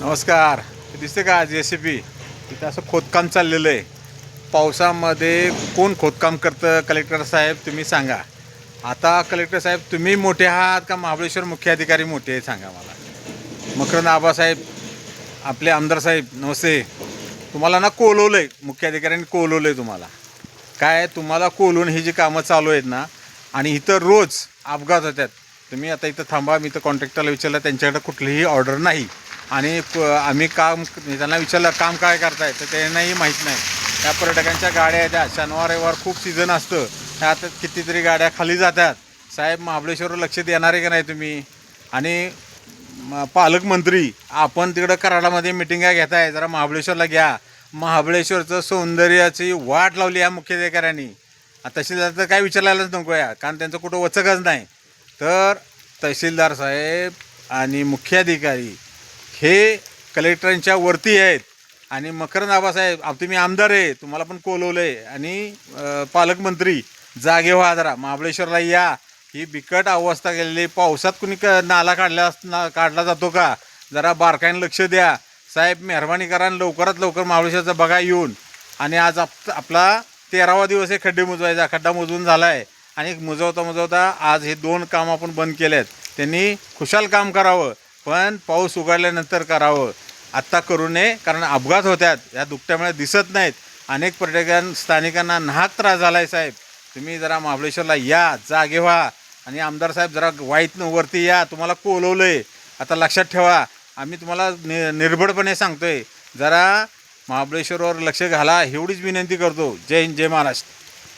नमस्कार. दिसते का JCB इथं असं खोदकाम चाललेलं आहे. पावसामध्ये कोण खोदकाम करतं? कलेक्टर साहेब तुम्ही सांगा. आता कलेक्टर साहेब तुम्ही मोठे आहात का महाबळेश्वर मुख्य अधिकारी मोठे आहेत सांगा मला. मकरंद आबासाहेब आपले आमदार साहेब नमस्ते. तुम्हाला ना कोलवलं आहे, मुख्य अधिकाऱ्यांनी कोलवलं आहे तुम्हाला. काय तुम्हाला कोलवून ही जी कामं चालू आहेत ना, आणि इथं रोज अपघात होतात. तुम्ही आता इथं थांबा, मी तर कॉन्ट्रॅक्टरला विचारलं, त्यांच्याकडे कुठलीही ऑर्डर नाही. आणि आम्ही काम त्यांना विचारलं काम काय करताय, तर त्यांनाही माहीत नाही. त्या पर्यटकांच्या गाड्या येतात, शनिवार रविवार खूप सीझन असतं, त्यात कितीतरी गाड्या खाली जातात. साहेब महाबळेश्वरवर लक्ष देणार आहे का नाही तुम्ही? आणि पालकमंत्री आपण तिकडं कराडामध्ये मिटिंगा घेताय, जरा महाबळेश्वरला घ्या. महाबळेश्वरचं सौंदर्याची वाट लावली या मुख्याधिकाऱ्यांनी. तहसीलदार तर काय विचारायलाच नको या, कारण त्यांचं कुठं वचकच नाही. तर तहसीलदार साहेब आणि मुख्याधिकारी हे कलेक्टरांच्या वरती आहेत. आणि मकरंद आबासाहेब तुम्ही आमदार आहे, तुम्हाला पण कोलवलं आहे. आणि पालकमंत्री जागे व्हा, जरा महाबळेश्वरला या. ही बिकट अवस्था गेलेली, पावसात कुणी नाला काढला जातो का? जरा बारकाईने लक्ष द्या साहेब, मेहरबानी करा. लवकरात लवकर महाबळेश्वरचा बघा येऊन. आणि आज आपला 13वा दिवस आहे खड्डे मुजवायचा. खड्डा मुजवून झाला आहे आणि मुजवता आज हे 2 काम आपण बंद केले आहेत. त्यांनी खुशाल काम करावं, पण पाऊस उघडल्यानंतर करावं. आत्ता करू नये, कारण अपघात होतात, या दुपट्यामुळे दिसत नाहीत. अनेक स्थानिकांना नाहक त्रास झाला आहे. साहेब तुम्ही जरा महाबळेश्वरला या, जागे व्हा. आणि आमदार साहेब जरा वाईतनं वरती या, तुम्हाला कोलवलं आहे. आता लक्षात ठेवा, आम्ही तुम्हाला निर्भयपणे सांगतोय, जरा महाबळेश्वरवर लक्ष घाला, एवढीच विनंती करतो. जय हिंद, जय महाराष्ट्र.